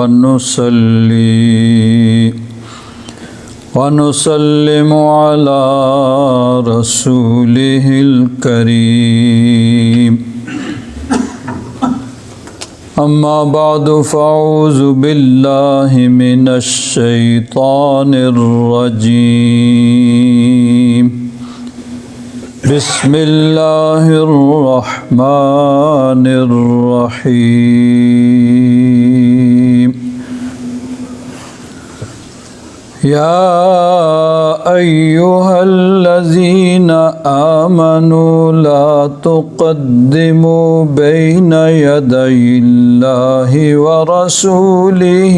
ونصلي ونسلم على رسوله الكريم أما بعد فأعوذ بالله من الشيطان الرجيم بسم الله الرحمن الرحيم يا أيها الذين آمنوا لا تقدموا بين يدي الله ورسوله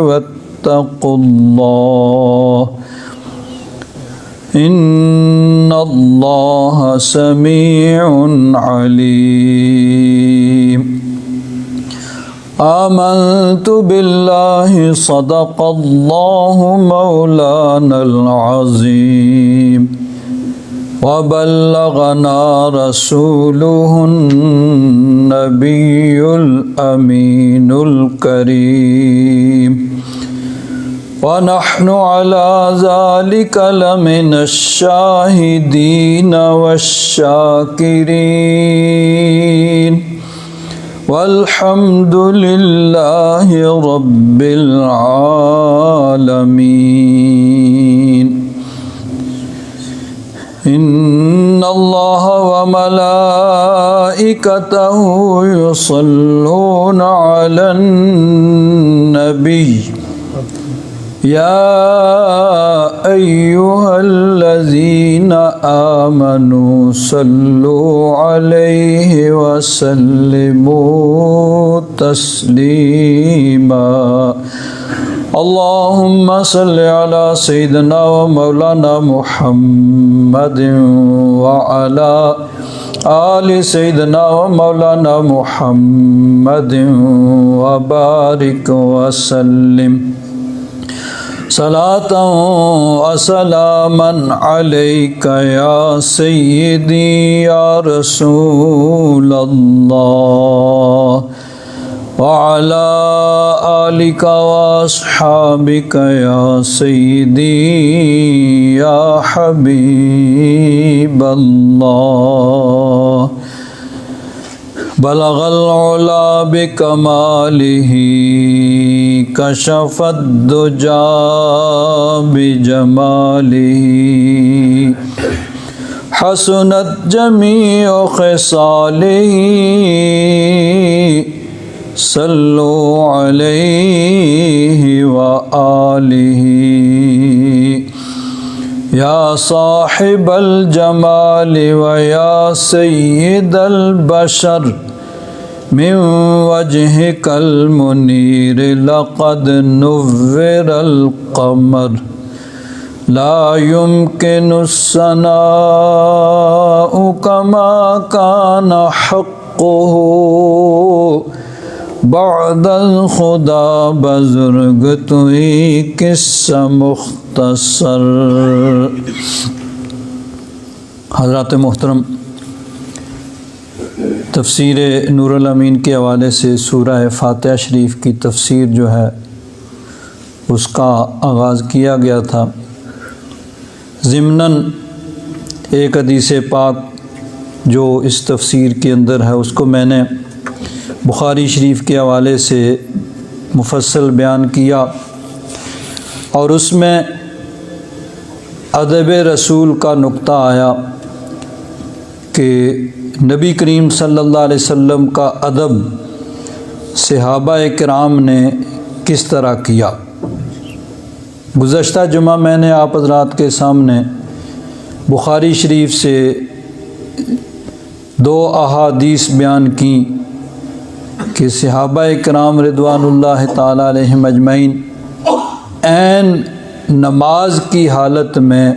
واتقوا الله إن الله سميع عليم آمنت بالله صدق الله مولانا العظيم وبلغنا رسوله النبي الأمين الكريم ونحن على ذلك لمن الشاهدين والشاكرين والحمد لله رب العالمين إن الله وملائكته يصلون على النبي يا أيها الذين آمنوا صلوا عليه وسلموا تسليما اللهم صل على سيدنا ومولانا محمد وعلى آل سيدنا ومولانا محمد وبارك وسلم صلاة وسلاما عليك يا سيدي يا رسول الله وعلى آلك وأصحابك يا سيدي يا حبيب الله بلغ العلا بكماله كشف الدجى بجماله حسنت جميع خصاله صلوا عليه وآله يا صاحب الجمال ويا سيد البشر من وجهك المنير لقد نور القمر لا يمكن الثناء كما كان حقه بعد الخدا بزرگ توئی قصہ مختصر۔ حضرات محترم، تفسیر نور الامین کے حوالے سے سورہ فاتحہ شریف کی تفسیر جو ہے اس کا آغاز کیا گیا تھا۔ ضمناً ایک حدیث پاک جو اس تفسیر کے اندر ہے اس کو میں نے بخاری شریف کے حوالے سے مفصل بیان کیا، اور اس میں ادب رسول کا نقطہ آیا کہ نبی کریم صلی اللہ علیہ وسلم کا ادب صحابہ کرام نے کس طرح کیا۔ گزشتہ جمعہ میں نے آپ حضرات کے سامنے بخاری شریف سے 2 احادیث بیان کی کہ صحابہ کرام رضوان اللہ تعالی علیہم اجمعین عین نماز کی حالت میں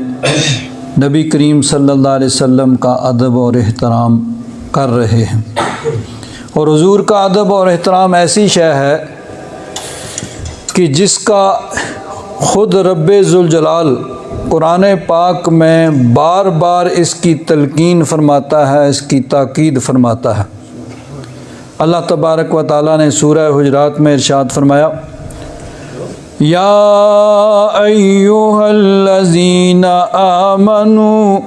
نبی کریم صلی اللہ علیہ وسلم کا ادب اور احترام کر رہے ہیں، اور حضور کا ادب اور احترام ایسی شے ہے کہ جس کا خود رب ذوالجلال قرآن پاک میں بار بار اس کی تلقین فرماتا ہے، اس کی تاکید فرماتا ہے۔ اللہ تبارک و تعالیٰ نے سورہ حجرات میں ارشاد فرمایا یا ایھا الذین آمنوا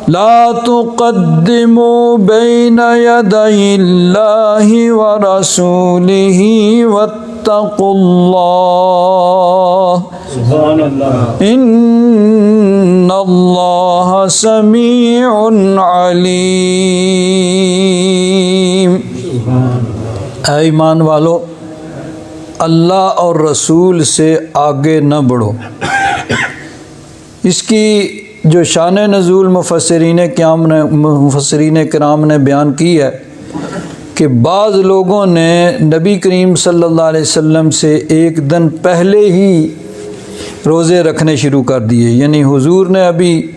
لا تقدموا بین یدی اللہ ورسولہ واتقوا اللہ سبحان اللہ ان اللہ سمیع علیم۔ اے ایمان والو، اللہ اور رسول سے آگے نہ بڑھو۔ اس کی جو شان نزول مفسرین کرام نے بیان کی ہے کہ بعض لوگوں نے نبی کریم صلی اللہ علیہ وسلم سے ایک دن پہلے ہی روزے رکھنے شروع کر دیے، یعنی حضور نے ابھی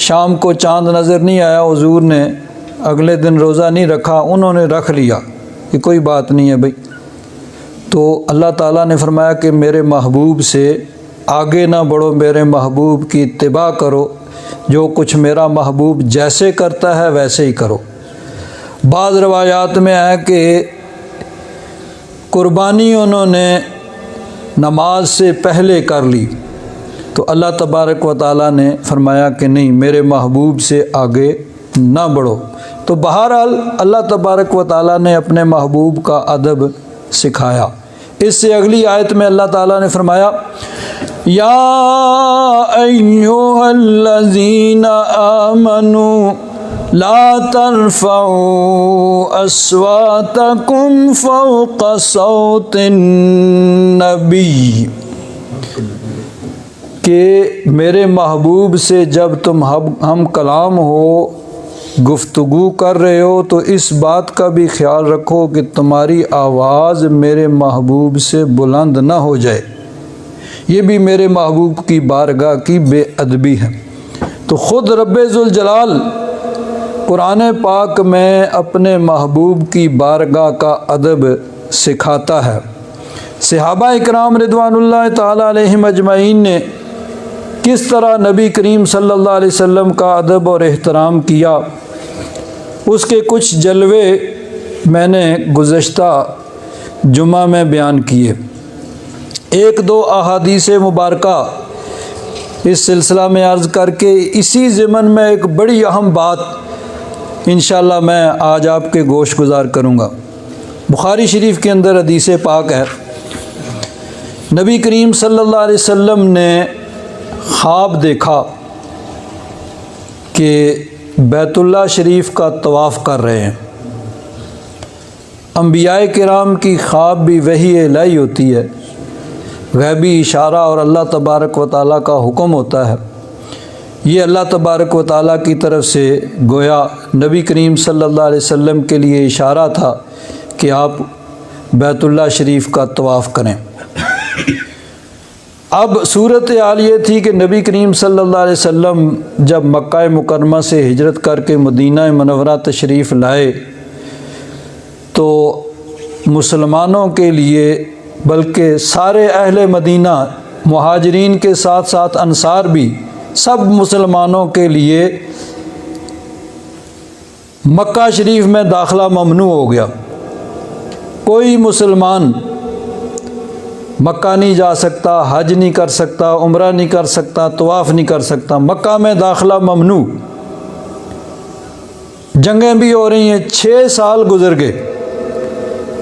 شام کو چاند نظر نہیں آیا، حضور نے اگلے دن روزہ نہیں رکھا، انہوں نے رکھ لیا کہ کوئی بات نہیں ہے بھائی۔ تو اللہ تعالیٰ نے فرمایا کہ میرے محبوب سے آگے نہ بڑھو، میرے محبوب کی اتباع کرو، جو کچھ میرا محبوب جیسے کرتا ہے ویسے ہی کرو۔ بعض روایات میں ہے کہ قربانی انہوں نے نماز سے پہلے کر لی، تو اللہ تبارک و تعالیٰ نے فرمایا کہ نہیں، میرے محبوب سے آگے نہ بڑھو۔ تو بہرحال اللہ تبارک و تعالیٰ نے اپنے محبوب کا ادب سکھایا۔ اس سے اگلی آیت میں اللہ تعالیٰ نے فرمایا یا ایھا الذین آمنوا لا ترفعوا اصواتکم فوق صوت النبی، کہ میرے محبوب سے جب تم ہم کلام ہو، گفتگو کر رہے ہو، تو اس بات کا بھی خیال رکھو کہ تمہاری آواز میرے محبوب سے بلند نہ ہو جائے، یہ بھی میرے محبوب کی بارگاہ کی بے ادبی ہے۔ تو خود رب ذوالجلال قرآن پاک میں اپنے محبوب کی بارگاہ کا ادب سکھاتا ہے۔ صحابہ اکرام رضوان اللہ تعالیٰ علیہم اجمعین نے کس طرح نبی کریم صلی اللہ علیہ وسلم کا ادب اور احترام کیا، اس کے کچھ جلوے میں نے گزشتہ جمعہ میں بیان کیے۔ ایک دو احادیث مبارکہ اس سلسلہ میں عرض کر کے اسی ضمن میں ایک بڑی اہم بات انشاءاللہ میں آج آپ کے گوش گزار کروں گا۔ بخاری شریف کے اندر حدیث پاک ہے، نبی کریم صلی اللہ علیہ وسلم نے خواب دیکھا کہ بیت اللہ شریف کا طواف کر رہے ہیں۔ انبیاء کرام کی خواب بھی وحی الہی ہوتی ہے، غیبی اشارہ اور اللہ تبارک و تعالیٰ کا حکم ہوتا ہے۔ یہ اللہ تبارک و تعالیٰ کی طرف سے گویا نبی کریم صلی اللہ علیہ وسلم کے لیے اشارہ تھا کہ آپ بیت اللہ شریف کا طواف کریں۔ اب صورت حال یہ تھی کہ نبی کریم صلی اللہ علیہ وسلم جب مکہ مکرمہ سے ہجرت کر کے مدینہ منورہ تشریف لائے تو مسلمانوں کے لیے، بلکہ سارے اہل مدینہ، مہاجرین کے ساتھ ساتھ انصار بھی، سب مسلمانوں کے لیے مکہ شریف میں داخلہ ممنوع ہو گیا۔ کوئی مسلمان مکہ نہیں جا سکتا، حج نہیں کر سکتا، عمرہ نہیں کر سکتا، طواف نہیں کر سکتا، مکہ میں داخلہ ممنوع۔ جنگیں بھی ہو رہی ہیں، 6 سال گزر گئے،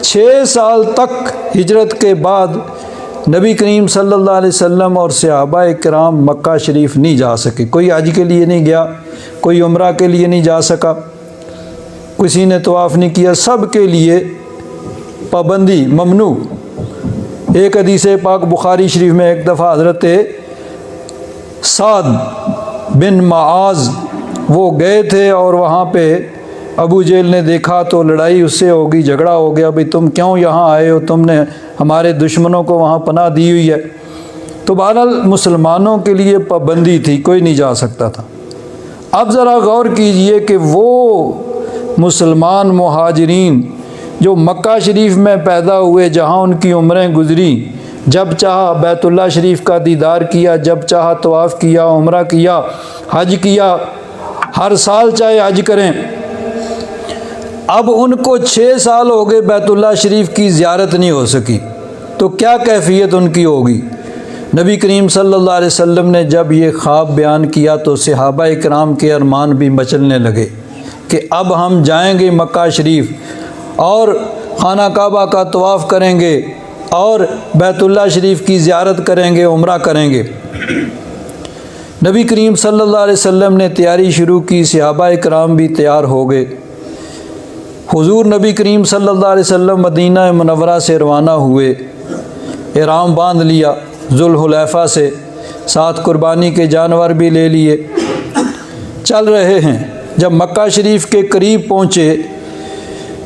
6 سال تک ہجرت کے بعد نبی کریم صلی اللہ علیہ وسلم اور صحابہ کرام مکہ شریف نہیں جا سکے۔ کوئی حج کے لیے نہیں گیا، کوئی عمرہ کے لیے نہیں جا سکا، کسی نے طواف نہیں کیا، سب کے لیے پابندی، ممنوع۔ ایک حدیث پاک بخاری شریف میں ایک دفعہ حضرت سعد بن معاذ وہ گئے تھے اور وہاں پہ ابو جہل نے دیکھا تو لڑائی اس سے ہوگی، جھگڑا ہو گیا، بھئی تم کیوں یہاں آئے ہو، تم نے ہمارے دشمنوں کو وہاں پناہ دی ہوئی ہے۔ تو بہرحال مسلمانوں کے لیے پابندی تھی، کوئی نہیں جا سکتا تھا۔ اب ذرا غور کیجئے کہ وہ مسلمان مہاجرین جو مکہ شریف میں پیدا ہوئے، جہاں ان کی عمریں گزری، جب چاہا بیت اللہ شریف کا دیدار کیا، جب چاہا طواف کیا، عمرہ کیا، حج کیا، ہر سال چاہے حج کریں، اب ان کو 6 سال ہو گئے بیت اللہ شریف کی زیارت نہیں ہو سکی۔ تو کیا کیفیت ان کی ہوگی۔ نبی کریم صلی اللہ علیہ وسلم نے جب یہ خواب بیان کیا تو صحابہ اکرام کے ارمان بھی مچلنے لگے کہ اب ہم جائیں گے مکہ شریف اور خانہ کعبہ کا طواف کریں گے اور بیت اللہ شریف کی زیارت کریں گے، عمرہ کریں گے۔ نبی کریم صلی اللہ علیہ وسلم نے تیاری شروع کی، صحابہ اکرام بھی تیار ہو گئے۔ حضور نبی کریم صلی اللہ علیہ وسلم مدینہ منورہ سے روانہ ہوئے، احرام باندھ لیا ذوالحلیفہ سے، ساتھ قربانی کے جانور بھی لے لیے، چل رہے ہیں۔ جب مکہ شریف کے قریب پہنچے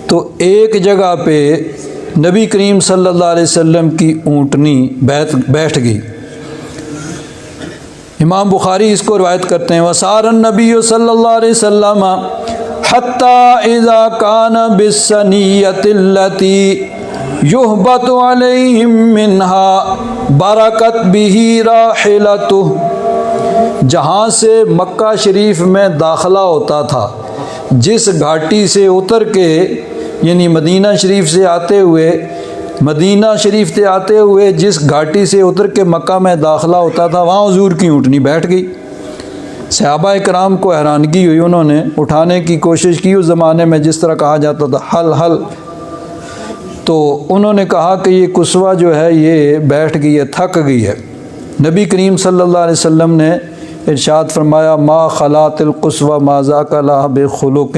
تو ایک جگہ پہ نبی کریم صلی اللہ علیہ وسلم کی اونٹنی بیٹھ گئی۔ امام بخاری اس کو روایت کرتے ہیں، وَسَارَ النَّبِيُّ صلی اللہ علیہ وسلم حَتَّى إِذَا كَانَ بِالسَّنِيَّةِ الَّتِي يُهْبَطُ عَلَيْهِم مِّنْهَا بَرَكَتْ بِهِ رَاحِلَتُهُ، جہاں سے مکہ شریف میں داخلہ ہوتا تھا، جس گھاٹی سے اتر کے یعنی مدینہ شریف سے آتے ہوئے جس گھاٹی سے اتر کے مکہ میں داخلہ ہوتا تھا، وہاں حضور کی اونٹنی بیٹھ گئی۔ صحابہ کرام کو حیرانگی ہوئی، انہوں نے اٹھانے کی کوشش کی، اس زمانے میں جس طرح کہا جاتا تھا حل، تو انہوں نے کہا کہ یہ قصوہ جو ہے یہ بیٹھ گئی ہے، تھک گئی ہے۔ نبی کریم صلی اللہ علیہ وسلم نے ارشاد فرمایا، ما خلات القصوہ ما ذاک لها بخلق،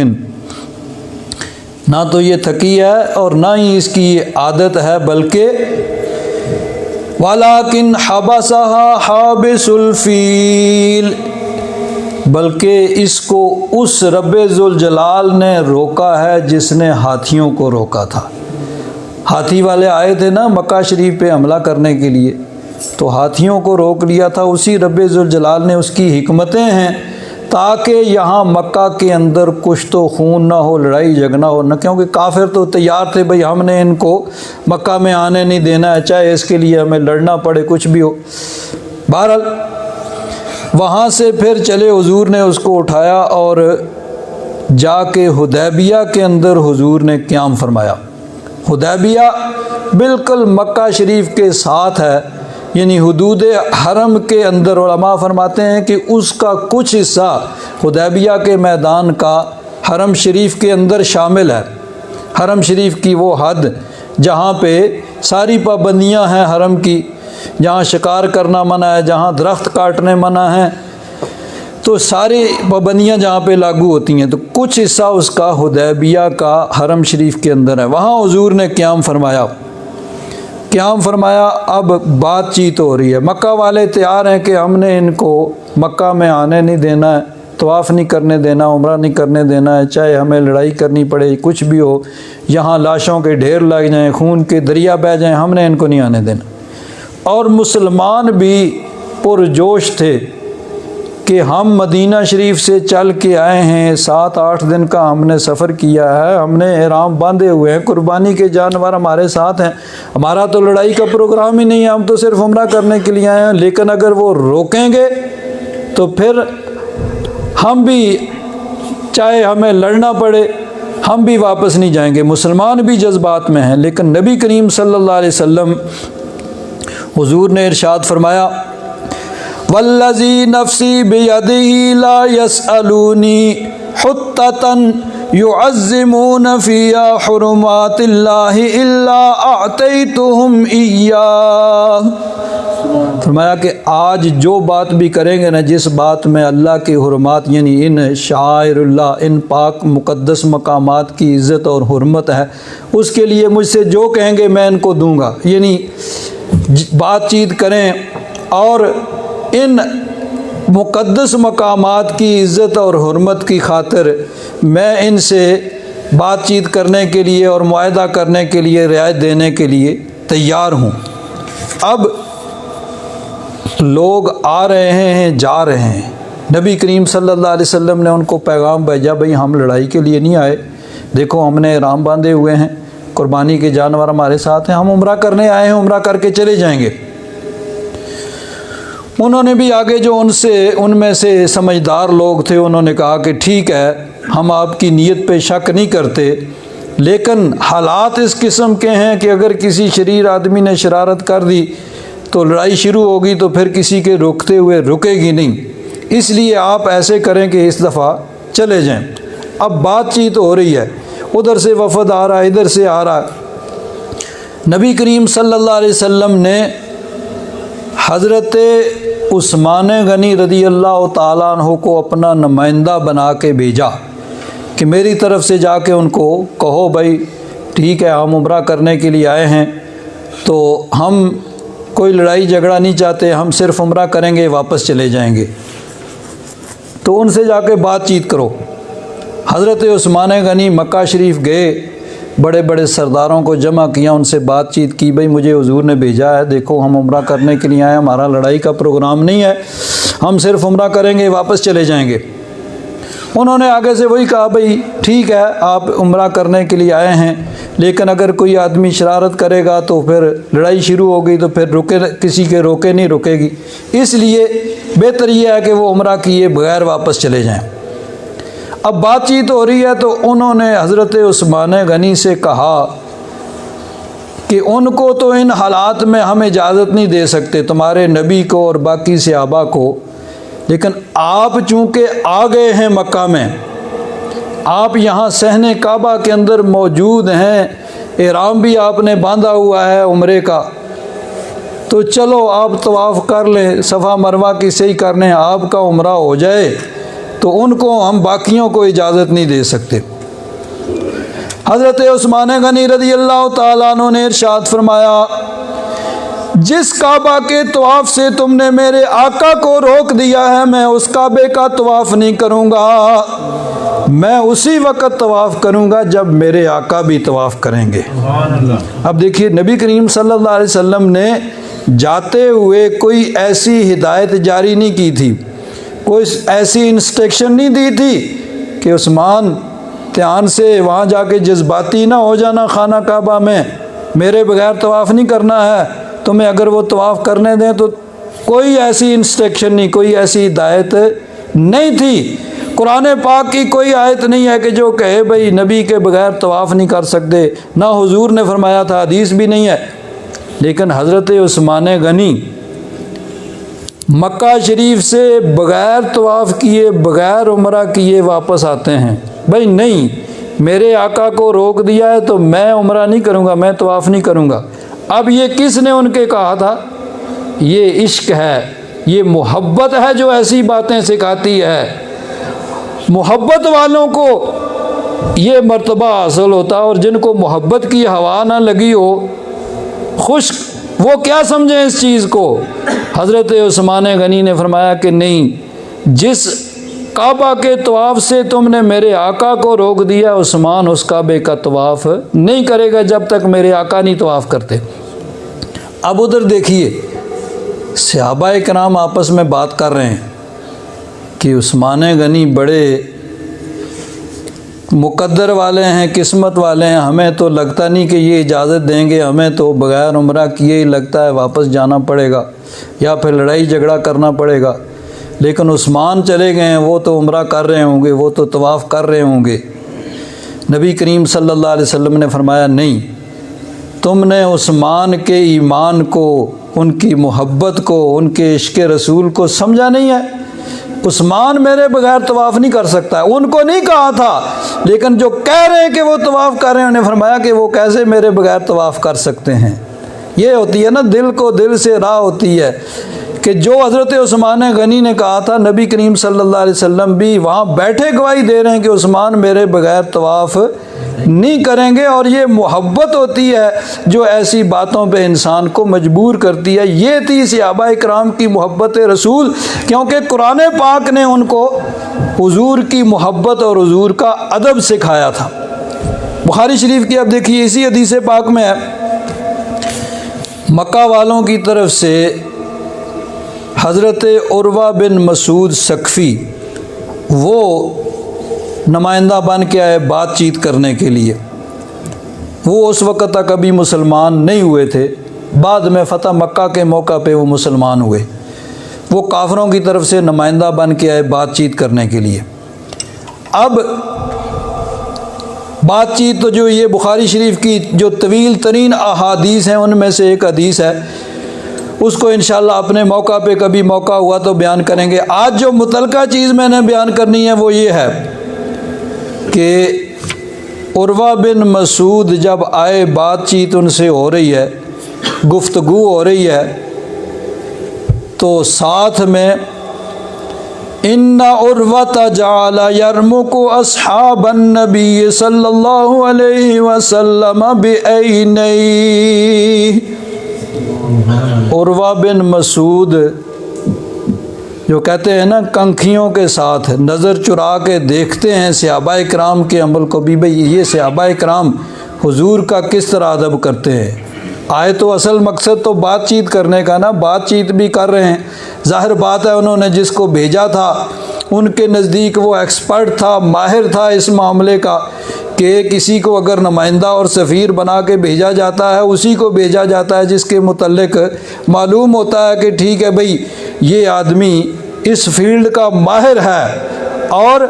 نہ تو یہ تھکی ہے اور نہ ہی اس کی عادت ہے، بلکہ وَلَكِنْ حَبَسَهَا حَابِسُ الْفِيلِ، بلکہ اس کو اس رب ذوالجلال نے روکا ہے جس نے ہاتھیوں کو روکا تھا۔ ہاتھی والے آئے تھے نا مکہ شریف پہ حملہ کرنے کے لیے، تو ہاتھیوں کو روک لیا تھا، اسی رب ذوالجلال نے، اس کی حکمتیں ہیں تاکہ یہاں مکہ کے اندر کشت و خون نہ ہو، لڑائی جھگڑا ہو نہ، کیونکہ کافر تو تیار تھے بھئی ہم نے ان کو مکہ میں آنے نہیں دینا ہے، چاہے اس کے لیے ہمیں لڑنا پڑے، کچھ بھی ہو۔ بہرحال وہاں سے پھر چلے، حضور نے اس کو اٹھایا اور جا کے حدیبیہ کے اندر حضور نے قیام فرمایا۔ حدیبیہ بالکل مکہ شریف کے ساتھ ہے، یعنی حدود حرم کے اندر، علماء فرماتے ہیں کہ اس کا کچھ حصہ حدیبیہ کے میدان کا حرم شریف کے اندر شامل ہے۔ حرم شریف کی وہ حد جہاں پہ ساری پابندیاں ہیں حرم کی، جہاں شکار کرنا منع ہے، جہاں درخت کاٹنے منع ہیں، تو ساری پابندیاں جہاں پہ لاگو ہوتی ہیں، تو کچھ حصہ اس کا حدیبیہ کا حرم شریف کے اندر ہے، وہاں حضور نے قیام فرمایا۔ اب بات چیت ہو رہی ہے، مکہ والے تیار ہیں کہ ہم نے ان کو مکہ میں آنے نہیں دینا ہے، طواف نہیں کرنے دینا، عمرہ نہیں کرنے دینا ہے، چاہے ہمیں لڑائی کرنی پڑے، کچھ بھی ہو، یہاں لاشوں کے ڈھیر لگ جائیں، خون کے دریا بہہ جائیں، ہم نے ان کو نہیں آنے دینا۔ اور مسلمان بھی پرجوش تھے کہ ہم مدینہ شریف سے چل کے آئے ہیں، 7-8 دن کا ہم نے سفر کیا ہے، ہم نے احرام باندھے ہوئے ہیں، قربانی کے جانور ہمارے ساتھ ہیں، ہمارا تو لڑائی کا پروگرام ہی نہیں ہے، ہم تو صرف عمرہ کرنے کے لیے آئے ہیں، لیکن اگر وہ روکیں گے تو پھر ہم بھی، چاہے ہمیں لڑنا پڑے، ہم بھی واپس نہیں جائیں گے۔ مسلمان بھی جذبات میں ہیں، لیکن نبی کریم صلی اللہ علیہ وسلم حضور نے ارشاد فرمایا، والذی نفسی بیدہ لا یسألونی حتۃ یعظمون فیہا حرمات اللہ الا اعطیتہم ایاہ، فرمایا کہ آج جو بات بھی کریں گے نا، جس بات میں اللہ کے حرمات یعنی ان شعائر اللہ، ان پاک مقدس مقامات کی عزت اور حرمت ہے، اس کے لیے مجھ سے جو کہیں گے میں ان کو دوں گا، یعنی بات چیت کریں اور ان مقدس مقامات کی عزت اور حرمت کی خاطر میں ان سے بات چیت کرنے کے لیے اور معاہدہ کرنے کے لیے، رعایت دینے کے لیے تیار ہوں۔ اب لوگ آ رہے ہیں، جا رہے ہیں، نبی کریم صلی اللہ علیہ وسلم نے ان کو پیغام بھیجا، بھئی ہم لڑائی کے لیے نہیں آئے، دیکھو ہم نے احرام باندھے ہوئے ہیں، قربانی کے جانور ہمارے ساتھ ہیں، ہم عمرہ کرنے آئے ہیں، عمرہ کر کے چلے جائیں گے۔ انہوں نے بھی آگے جو ان میں سے سمجھدار لوگ تھے، انہوں نے کہا کہ ٹھیک ہے، ہم آپ کی نیت پہ شک نہیں کرتے، لیکن حالات اس قسم کے ہیں کہ اگر کسی شریر آدمی نے شرارت کر دی تو لڑائی شروع ہوگی تو پھر کسی کے روکتے ہوئے رکے گی نہیں، اس لیے آپ ایسے کریں کہ اس دفعہ چلے جائیں۔ اب بات چیت ہو رہی ہے، ادھر سے وفد آ رہا ہے، ادھر سے آ رہا ہے۔ نبی کریم صلی اللہ علیہ وسلم نے حضرت عثمان غنی رضی اللہ تعالیٰ عنہ کو اپنا نمائندہ بنا کے بھیجا کہ میری طرف سے جا کے ان کو کہو بھائی ٹھیک ہے، ہم عمرہ کرنے کے لیے آئے ہیں تو ہم کوئی لڑائی جھگڑا نہیں چاہتے، ہم صرف عمرہ کریں گے، واپس چلے جائیں گے، تو ان سے جا کے بات چیت کرو۔ حضرت عثمان غنی مکہ شریف گئے، بڑے بڑے سرداروں کو جمع کیا، ان سے بات چیت کی، بھئی مجھے حضور نے بھیجا ہے، دیکھو ہم عمرہ کرنے کے لیے آئے ہیں، ہمارا لڑائی کا پروگرام نہیں ہے، ہم صرف عمرہ کریں گے، واپس چلے جائیں گے۔ انہوں نے آگے سے وہی کہا بھئی ٹھیک ہے، آپ عمرہ کرنے کے لیے آئے ہیں، لیکن اگر کوئی آدمی شرارت کرے گا تو پھر لڑائی شروع ہو گئی تو پھر کسی کے روکے نہیں رکے گی، اس لیے بہتر یہ ہے کہ وہ عمرہ کیے بغیر واپس چلے جائیں۔ اب بات چیت ہو رہی ہے تو انہوں نے حضرت عثمان غنی سے کہا کہ ان کو تو ان حالات میں ہم اجازت نہیں دے سکتے، تمہارے نبی کو اور باقی صحابہ کو، لیکن آپ چونکہ آ گئے ہیں مکہ میں، آپ یہاں صحن کعبہ کے اندر موجود ہیں، احرام بھی آپ نے باندھا ہوا ہے عمرے کا، تو چلو آپ طواف کر لیں، صفا مروہ کی صحیح کر لیں، آپ کا عمرہ ہو جائے، تو ان کو ہم باقیوں کو اجازت نہیں دے سکتے۔ حضرت عثمان غنی رضی اللہ تعالیٰ عنہ نے ارشاد فرمایا، جس کعبہ کے طواف سے تم نے میرے آقا کو روک دیا ہے، میں اس کعبے کا طواف نہیں کروں گا، میں اسی وقت طواف کروں گا جب میرے آقا بھی طواف کریں گے۔ اب دیکھیے نبی کریم صلی اللہ علیہ وسلم نے جاتے ہوئے کوئی ایسی ہدایت جاری نہیں کی تھی، کوئی ایسی انسٹرکشن نہیں دی تھی کہ عثمان دھیان سے وہاں جا کے جذباتی نہ ہو جانا، خانہ کعبہ میں میرے بغیر طواف نہیں کرنا ہے، تمہیں اگر وہ طواف کرنے دیں تو کوئی ایسی انسٹرکشن نہیں، کوئی ایسی ہدایت نہیں تھی۔ قرآن پاک کی کوئی آیت نہیں ہے کہ جو کہے بھئی نبی کے بغیر طواف نہیں کر سکتے، نہ حضور نے فرمایا تھا، حدیث بھی نہیں ہے۔ لیکن حضرت عثمان غنی مکہ شریف سے بغیر طواف کیے، بغیر عمرہ کیے واپس آتے ہیں، بھئی نہیں، میرے آقا کو روک دیا ہے تو میں عمرہ نہیں کروں گا، میں طواف نہیں کروں گا۔ اب یہ کس نے ان کے کہا تھا؟ یہ عشق ہے، یہ محبت ہے جو ایسی باتیں سکھاتی ہے۔ محبت والوں کو یہ مرتبہ حاصل ہوتا، اور جن کو محبت کی ہوا نہ لگی ہو، خشک، وہ کیا سمجھیں اس چیز کو؟ حضرت عثمان غنی نے فرمایا کہ نہیں، جس کعبہ کے طواف سے تم نے میرے آقا کو روک دیا، عثمان اس کعبے کا طواف نہیں کرے گا جب تک میرے آقا نہیں طواف کرتے۔ اب ادھر دیکھیے صحابہ کرام آپس میں بات کر رہے ہیں کہ عثمان غنی بڑے مقدر والے ہیں، قسمت والے ہیں، ہمیں تو لگتا نہیں کہ یہ اجازت دیں گے، ہمیں تو بغیر عمرہ کیے ہی لگتا ہے واپس جانا پڑے گا یا پھر لڑائی جھگڑا کرنا پڑے گا، لیکن عثمان چلے گئے ہیں، وہ تو عمرہ کر رہے ہوں گے، وہ تو طواف کر رہے ہوں گے۔ نبی کریم صلی اللہ علیہ وسلم نے فرمایا نہیں، تم نے عثمان کے ایمان کو، ان کی محبت کو، ان کے عشق رسول کو سمجھا نہیں ہے۔ عثمان میرے بغیر طواف نہیں کر سکتا ہے، ان کو نہیں کہا تھا، لیکن جو کہہ رہے ہیں کہ وہ طواف کر رہے ہیں، انہیں فرمایا کہ وہ کیسے میرے بغیر طواف کر سکتے ہیں۔ یہ ہوتی ہے نا، دل کو دل سے راہ ہوتی ہے کہ جو حضرت عثمان غنی نے کہا تھا، نبی کریم صلی اللہ علیہ وسلم بھی وہاں بیٹھے گواہی دے رہے ہیں کہ عثمان میرے بغیر طواف نہیں کریں گے، اور یہ محبت ہوتی ہے جو ایسی باتوں پہ انسان کو مجبور کرتی ہے۔ یہ تھی صحابہ کرام کی محبت رسول، کیونکہ قرآن پاک نے ان کو حضور کی محبت اور حضور کا ادب سکھایا تھا۔ بخاری شریف کی اب دیکھیے اسی حدیث پاک میں ہے، مکہ والوں کی طرف سے حضرت عروہ بن مسعود ثقفی وہ نمائندہ بن کے آئے بات چیت کرنے کے لیے۔ وہ اس وقت تک ابھی مسلمان نہیں ہوئے تھے، بعد میں فتح مکہ کے موقع پہ وہ مسلمان ہوئے۔ وہ کافروں کی طرف سے نمائندہ بن کے آئے بات چیت کرنے کے لیے۔ اب بات چیت تو جو یہ بخاری شریف کی جو طویل ترین احادیث ہیں ان میں سے ایک حدیث ہے، اس کو انشاءاللہ اپنے موقع پہ کبھی موقع ہوا تو بیان کریں گے۔ آج جو متعلقہ چیز میں نے بیان کرنی ہے وہ یہ ہے کہ عروہ بن مسعود جب آئے، بات چیت ان سے ہو رہی ہے، گفتگو ہو رہی ہے، تو ساتھ میں ان عروۃ جعل یرمق اصحاب النبی صلی اللہ علیہ وسلم بعینیہ، عروہ بن مسعود جو کہتے ہیں نا کنکھیوں کے ساتھ نظر چرا کے دیکھتے ہیں صحابہ کرام کے عمل کو بھی، بھئی یہ صحابہ کرام حضور کا کس طرح ادب کرتے ہیں۔ آئے تو اصل مقصد تو بات چیت کرنے کا نا، بات چیت بھی کر رہے ہیں۔ ظاہر بات ہے انہوں نے جس کو بھیجا تھا ان کے نزدیک وہ ایکسپرٹ تھا، ماہر تھا اس معاملے کا، کہ کسی کو اگر نمائندہ اور سفیر بنا کے بھیجا جاتا ہے اسی کو بھیجا جاتا ہے جس کے متعلق معلوم ہوتا ہے کہ ٹھیک ہے بھئی یہ آدمی اس فیلڈ کا ماہر ہے اور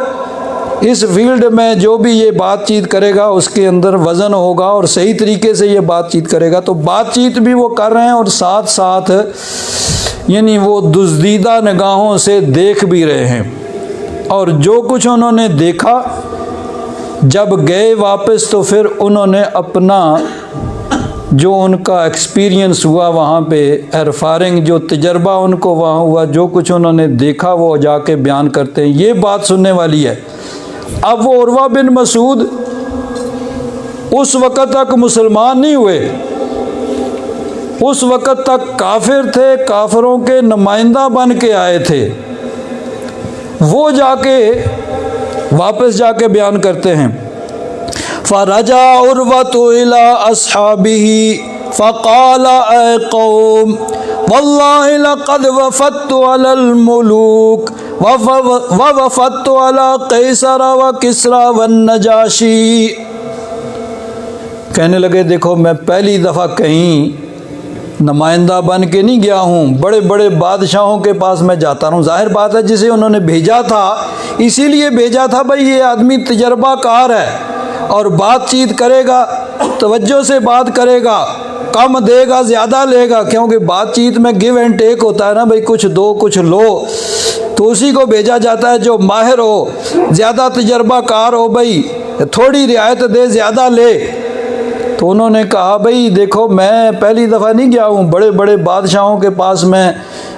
اس فیلڈ میں جو بھی یہ بات چیت کرے گا اس کے اندر وزن ہوگا اور صحیح طریقے سے یہ بات چیت کرے گا۔ تو بات چیت بھی وہ کر رہے ہیں اور ساتھ ساتھ یعنی وہ دزدیدہ نگاہوں سے دیکھ بھی رہے ہیں، اور جو کچھ انہوں نے دیکھا جب گئے واپس تو پھر انہوں نے اپنا جو ان کا ایکسپیرینس ہوا وہاں پہ، ایرفارنگ جو تجربہ ان کو وہاں ہوا، جو کچھ انہوں نے دیکھا وہ جا کے بیان کرتے ہیں۔ یہ بات سننے والی ہے۔ اب وہ عروہ بن مسعود اس وقت تک مسلمان نہیں ہوئے، اس وقت تک کافر تھے، کافروں کے نمائندہ بن کے آئے تھے۔ وہ جا کے واپس جا کے بیان کرتے ہیں، فرجع عروۃ الی اصحابہ فقال اے قوم واللہ لقد وفدت علی الملوک ووفدت علی قیصر وکسری والنجاشی۔ کہنے لگے دیکھو میں پہلی دفعہ کہیں نمائندہ بن کے نہیں گیا ہوں، بڑے بڑے بادشاہوں کے پاس میں جاتا رہا ہوں۔ ظاہر بات ہے جسے انہوں نے بھیجا تھا اسی لیے بھیجا تھا، بھائی یہ آدمی تجربہ کار ہے اور بات چیت کرے گا، توجہ سے بات کرے گا، کم دے گا زیادہ لے گا، کیونکہ بات چیت میں گیو اینڈ ٹیک ہوتا ہے نا، بھائی کچھ دو کچھ لو، تو اسی کو بھیجا جاتا ہے جو ماہر ہو، زیادہ تجربہ کار ہو، بھائی تھوڑی رعایت دے زیادہ لے۔ تو انہوں نے کہا بھئی دیکھو میں پہلی دفعہ نہیں گیا ہوں، بڑے بڑے بادشاہوں کے پاس میں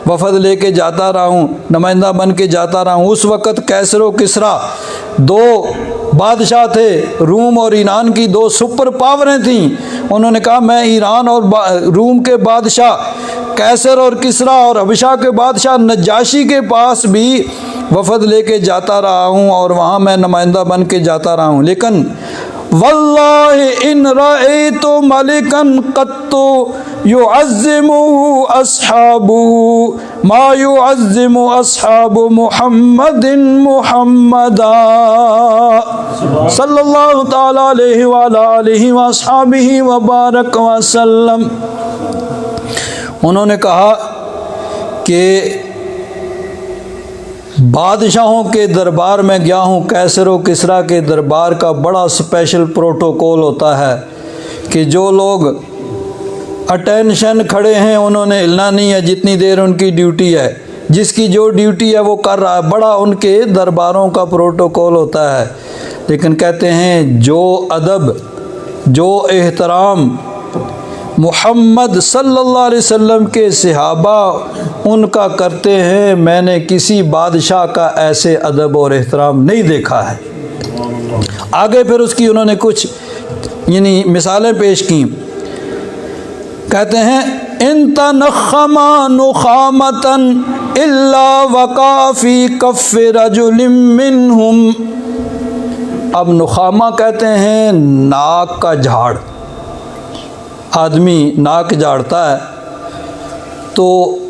وفد لے کے جاتا رہا ہوں، نمائندہ بن کے جاتا رہا ہوں۔ اس وقت کیسر و کسریٰ دو بادشاہ تھے، روم اور ایران کی دو سپر پاوریں تھیں۔ انہوں نے کہا میں ایران اور روم کے بادشاہ کیسر اور کسریٰ اور حبشہ کے بادشاہ نجاشی کے پاس بھی وفد لے کے جاتا رہا ہوں اور وہاں میں نمائندہ بن کے جاتا رہا ہوں، لیکن واللہ ان رأیت ملکا قط يعظمه اصحابه ما يعظم اصحاب محمد محمدا صلی اللہ تعالی علیہ وعلی آلہ واصحابہ وبارک وسلم۔ انہوں نے کہا کہ بادشاہوں کے دربار میں گیا ہوں، کیسر و کسریٰ کے دربار کا بڑا اسپیشل پروٹوکول ہوتا ہے کہ جو لوگ اٹینشن کھڑے ہیں انہوں نے ہلنا نہیں ہے جتنی دیر ان کی ڈیوٹی ہے، جس کی جو ڈیوٹی ہے وہ کر رہا ہے، بڑا ان کے درباروں کا پروٹوکول ہوتا ہے۔ لیکن کہتے ہیں جو ادب جو احترام محمد صلی اللہ علیہ وسلم کے صحابہ ان کا کرتے ہیں، میں نے کسی بادشاہ کا ایسے ادب اور احترام نہیں دیکھا ہے۔ آگے پھر اس کی انہوں نے کچھ یعنی مثالیں پیش کی، کہتے ہیں ان تنخما نخامتا الا وقع فی کف رجل منہم۔ اب نخامہ کہتے ہیں ناک کا جھاڑ، آدمی ناک جھاڑتا ہے تو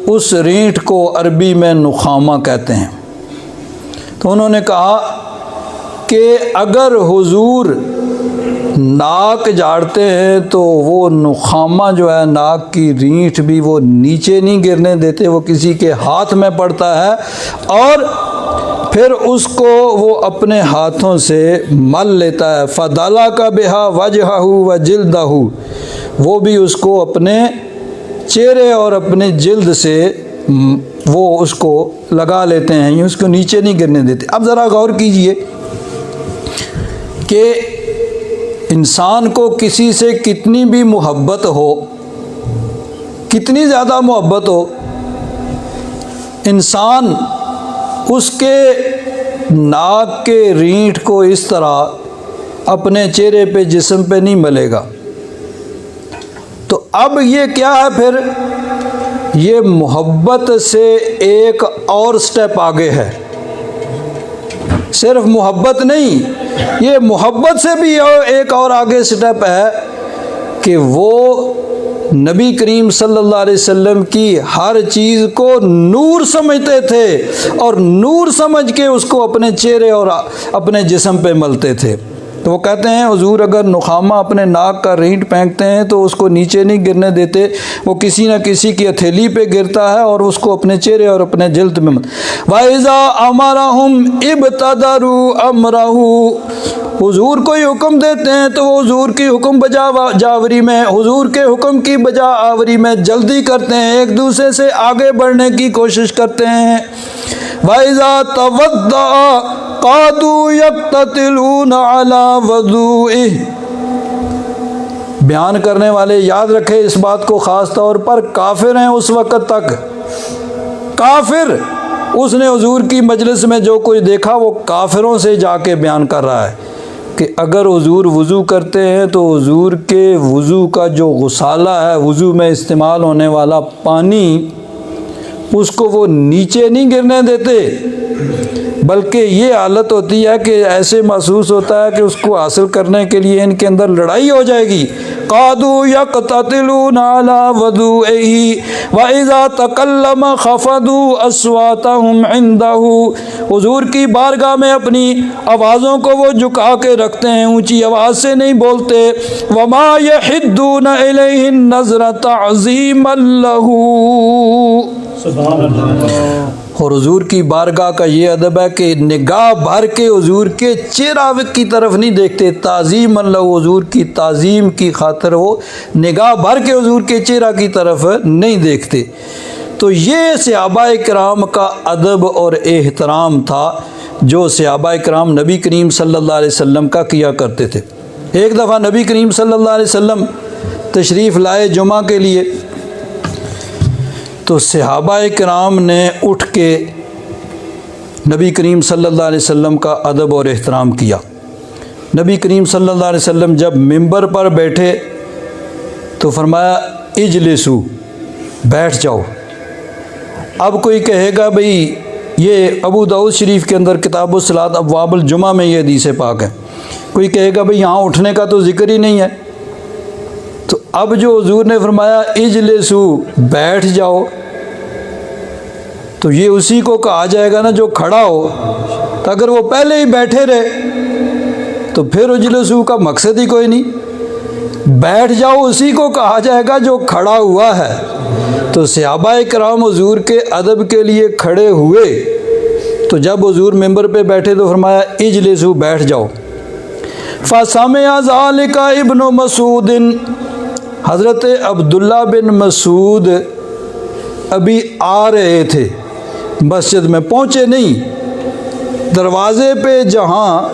اس رینٹ کو عربی میں نخامہ کہتے ہیں۔ تو انہوں نے کہا کہ اگر حضور ناک جھاڑتے ہیں تو وہ نخامہ جو ہے ناک کی رینٹ بھی وہ نیچے نہیں گرنے دیتے، وہ کسی کے ہاتھ میں پڑتا ہے، اور پھر اس کو وہ اپنے ہاتھوں سے مل لیتا ہے، فَدَلَكَ بِهَا وَجْهَهُ وَجِلْدَهُ، وہ بھی اس کو اپنے چہرے اور اپنے جلد سے وہ اس کو لگا لیتے ہیں، اس کو نیچے نہیں گرنے دیتے۔ اب ذرا غور کیجئے کہ انسان کو کسی سے کتنی بھی محبت ہو، کتنی زیادہ محبت ہو، انسان اس کے ناک کے رینٹ کو اس طرح اپنے چہرے پہ، جسم پہ نہیں ملے گا۔ تو اب یہ کیا ہے؟ پھر یہ محبت سے ایک اور سٹیپ آگے ہے، صرف محبت نہیں، یہ محبت سے بھی ایک اور آگے سٹیپ ہے کہ وہ نبی کریم صلی اللہ علیہ وسلم کی ہر چیز کو نور سمجھتے تھے اور نور سمجھ کے اس کو اپنے چہرے اور اپنے جسم پہ ملتے تھے۔ تو وہ کہتے ہیں حضور اگر نخامہ اپنے ناک کا رینٹ پھینکتے ہیں تو اس کو نیچے نہیں گرنے دیتے، وہ کسی نہ کسی کی ہتھیلی پہ گرتا ہے اور اس کو اپنے چہرے اور اپنے جلد میں وَإِذَا أَمَرَهُمْ ابْتَدَرُوا أَمْرَهُ، حضور کوئی حکم دیتے ہیں تو وہ حضور کی حکم بجا جاوری میں، حضور کے حکم کی بجا آوری میں جلدی کرتے ہیں، ایک دوسرے سے آگے بڑھنے کی کوشش کرتے ہیں۔ وَإِذَا تَوَضَّأَ قَعَدُوا يَقْتَتِلُونَ عَلَى وَضُوئِهِ، بیان کرنے والے یاد رکھے اس بات کو، خاص طور پر کافر ہیں اس وقت تک، کافر، اس نے حضور کی مجلس میں جو کچھ دیکھا وہ کافروں سے جا کے بیان کر رہا ہے کہ اگر حضور وضو کرتے ہیں تو حضور کے وضو کا جو غسالہ ہے، وضو میں استعمال ہونے والا پانی، اس کو وہ نیچے نہیں گرنے دیتے، بلکہ یہ حالت ہوتی ہے کہ ایسے محسوس ہوتا ہے کہ اس کو حاصل کرنے کے لیے ان کے اندر لڑائی ہو جائے گی۔ قَعَدُوا يَقْتَتِلُونَ عَلَى وَضُوئِهِ وَإِذَا تَكَلَّمَ خَفَضُوا أَصْوَاتَهُمْ عِنْدَهُ، حضور کی بارگاہ میں اپنی آوازوں کو وہ جھکا کے رکھتے ہیں، اونچی آواز سے نہیں بولتے۔ وَمَا يَحِدُّونَ إِلَيْهِ النَّظْرَ تَعْظِيمًا لَهُ، سبحان اللہ۔ اور حضور کی بارگاہ کا یہ ادب ہے کہ نگاہ بھر کے حضور کے چہرہ کی طرف نہیں دیکھتے، تعظیم اللہ، حضور کی تعظیم کی خاطر وہ نگاہ بھر کے حضور کے چہرہ کی طرف نہیں دیکھتے۔ تو یہ صحابہ کرام کا ادب اور احترام تھا جو صحابہ کرام نبی کریم صلی اللہ علیہ وسلم کا کیا کرتے تھے۔ ایک دفعہ نبی کریم صلی اللہ علیہ وسلم تشریف لائے جمعہ کے لیے، تو صحابہ کرام نے اٹھ کے نبی کریم صلی اللہ علیہ وسلم کا ادب اور احترام کیا۔ نبی کریم صلی اللہ علیہ وسلم جب ممبر پر بیٹھے تو فرمایا اجلسو، بیٹھ جاؤ۔ اب کوئی کہے گا بھئی یہ ابو داؤد شریف کے اندر کتاب الصلاۃ ابواب الجمعہ میں یہ حدیث پاک ہے، کوئی کہے گا بھئی یہاں اٹھنے کا تو ذکر ہی نہیں ہے۔ تو اب جو حضور نے فرمایا اجلسو، بیٹھ جاؤ، تو یہ اسی کو کہا جائے گا نا جو کھڑا ہو، تو اگر وہ پہلے ہی بیٹھے رہے تو پھر اجلسو کا مقصد ہی کوئی نہیں، بیٹھ جاؤ اسی کو کہا جائے گا جو کھڑا ہوا ہے۔ تو صحابہ کرام حضور کے ادب کے لیے کھڑے ہوئے، تو جب حضور ممبر پہ بیٹھے تو فرمایا اجلسو، بیٹھ جاؤ۔ فَسَمِعَ ذَلِكَ ابن مسعود، حضرت عبداللہ بن مسعود ابھی آ رہے تھے، مسجد میں پہنچے نہیں، دروازے پہ جہاں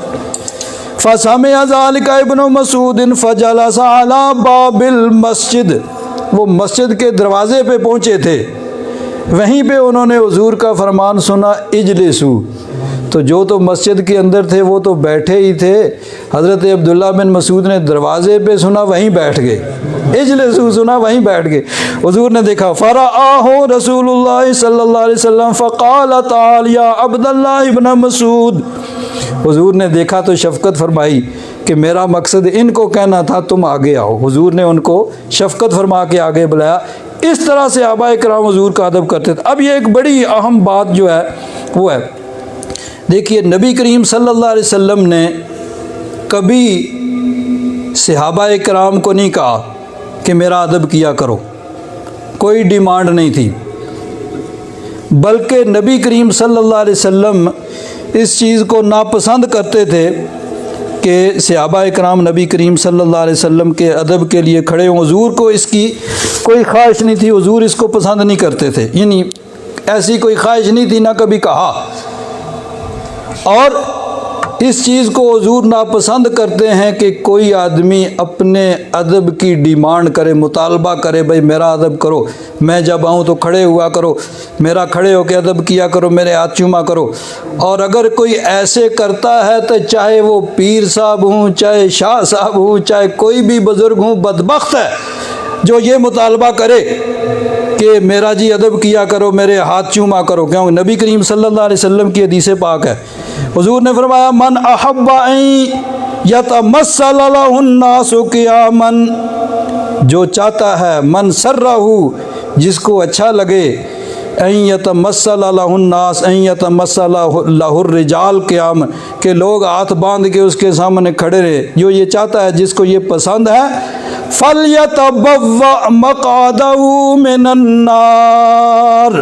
فَسَمِعَ ذَلِكَ ابن مسعود فَجَلَسَ عَلَى بَابِ الْمَسْجِدِ، وہ مسجد کے دروازے پہ پہنچے تھے، وہیں پہ انہوں نے حضور کا فرمان سنا اجلسو۔ تو جو تو مسجد کے اندر تھے وہ تو بیٹھے ہی تھے، حضرت عبداللہ بن مسعود نے دروازے پہ سنا وہیں بیٹھ گئے، اجلسو سنا وہیں بیٹھ گئے۔ حضور نے دیکھا فَرَآهُ رسول اللہ صلی اللہ علیہ وسلم فَقَالَ تَعَالَ يَا عَبْدَ اللَّهِ بْنَ مسعود، حضور نے دیکھا تو شفقت فرمائی کہ میرا مقصد ان کو کہنا تھا تم آگے آؤ۔ حضور نے ان کو شفقت فرما کے آگے بلایا۔ اس طرح سے صحابہ کرام حضور کا ادب کرتے تھے۔ اب یہ ایک بڑی اہم بات جو ہے وہ ہے، دیکھیے نبی کریم صلی اللہ علیہ وسلم نے کبھی صحابہ کرام کو نہیں کہا کہ میرا ادب کیا کرو، کوئی ڈیمانڈ نہیں تھی، بلکہ نبی کریم صلی اللہ علیہ وسلم اس چیز کو ناپسند کرتے تھے کہ صحابہ اکرام نبی کریم صلی اللہ علیہ وسلم کے ادب کے لیے کھڑے ہوں. حضور کو اس کی کوئی خواہش نہیں تھی، حضور اس کو پسند نہیں کرتے تھے، یعنی ایسی کوئی خواہش نہیں تھی، نہ کبھی کہا. اور اس چیز کو حضور ناپسند کرتے ہیں کہ کوئی آدمی اپنے ادب کی ڈیمانڈ کرے، مطالبہ کرے، بھئی میرا ادب کرو، میں جب آؤں تو کھڑے ہوا کرو، میرا کھڑے ہو کے ادب کیا کرو، میرے ہاتھ چوما کرو. اور اگر کوئی ایسے کرتا ہے تو چاہے وہ پیر صاحب ہوں، چاہے شاہ صاحب ہوں، چاہے کوئی بھی بزرگ ہوں، بدبخت ہے جو یہ مطالبہ کرے کہ میرا جی ادب کیا کرو، میرے ہاتھ چوما کرو. کیوں؟ نبی کریم صلی اللہ علیہ وسلم کی حدیث پاک ہے. حضور نے فرمایا من احب ان یتمثل لہ الناس قیاما، جو چاہتا ہے، من سرہ، جس کو اچھا لگے، ان یتمثل لہ الناس، ان یتمثل لہ الرجال قیاما، کہ لوگ ہاتھ باندھ کے اس کے سامنے کھڑے رہے، جو یہ چاہتا ہے، جس کو یہ پسند ہے، فَلْيَتَبَوَّأْ مَقْعَدَهُ مِنَ النَّارِ،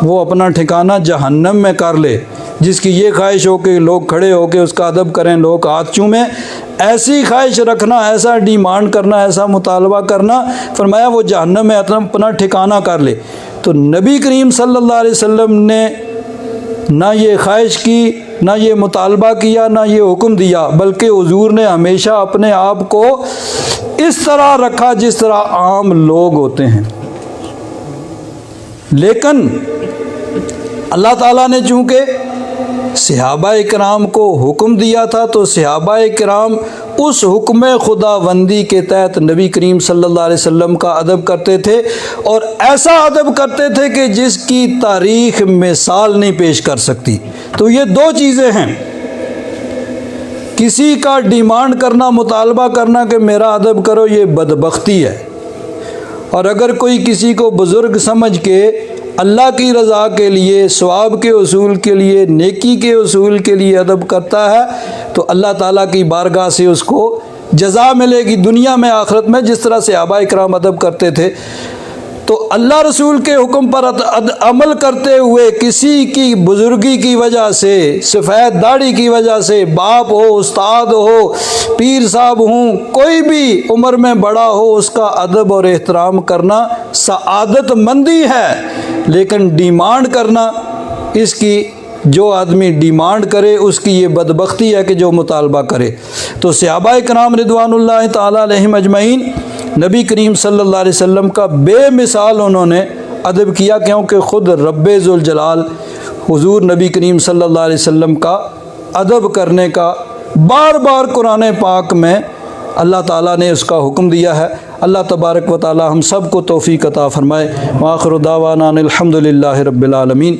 وہ اپنا ٹھکانہ جہنم میں کر لے. جس کی یہ خواہش ہو کہ لوگ کھڑے ہو کے اس کا ادب کریں، لوگ ہاتھ چومیں، ایسی خواہش رکھنا، ایسا ڈیمانڈ کرنا، ایسا مطالبہ کرنا، فرمایا وہ جہنم میں اپنا ٹھکانہ کر لے. تو نبی کریم صلی اللہ علیہ وسلم نے نہ یہ خواہش کی، نہ یہ مطالبہ کیا، نہ یہ حکم دیا، بلکہ حضور نے ہمیشہ اپنے آپ کو اس طرح رکھا جس طرح عام لوگ ہوتے ہیں. لیکن اللہ تعالیٰ نے چونکہ صحابہ اکرام کو حکم دیا تھا تو صحابہ اکرام اس حکم خداوندی کے تحت نبی کریم صلی اللہ علیہ وسلم کا ادب کرتے تھے، اور ایسا ادب کرتے تھے کہ جس کی تاریخ مثال نہیں پیش کر سکتی. تو یہ دو چیزیں ہیں، کسی کا ڈیمانڈ کرنا، مطالبہ کرنا کہ میرا ادب کرو، یہ بدبختی ہے. اور اگر کوئی کسی کو بزرگ سمجھ کے اللہ کی رضا کے لیے، ثواب کے اصول کے لیے، نیکی کے اصول کے لیے ادب کرتا ہے تو اللہ تعالیٰ کی بارگاہ سے اس کو جزا ملے گی، دنیا میں آخرت میں. جس طرح صحابہ اکرام ادب کرتے تھے تو اللہ رسول کے حکم پر عمل کرتے ہوئے کسی کی بزرگی کی وجہ سے، سفید داڑھی کی وجہ سے، باپ ہو، استاد ہو، پیر صاحب ہوں، کوئی بھی عمر میں بڑا ہو، اس کا ادب اور احترام کرنا سعادت مندی ہے. لیکن ڈیمانڈ کرنا، اس کی جو آدمی ڈیمانڈ کرے اس کی یہ بدبختی ہے کہ جو مطالبہ کرے. تو صحابہ کرام رضوان اللہ تعالیٰ علیہم اجمعین نبی کریم صلی اللہ علیہ وسلم کا بے مثال انہوں نے ادب کیا، کیونکہ خود رب ذوالجلال حضور نبی کریم صلی اللہ علیہ وسلم کا ادب کرنے کا بار بار قرآن پاک میں اللہ تعالیٰ نے اس کا حکم دیا ہے. اللہ تبارک و تعالیٰ ہم سب کو توفیق عطا فرمائے. وآخر دعوانا الحمد للہ رب العالمین.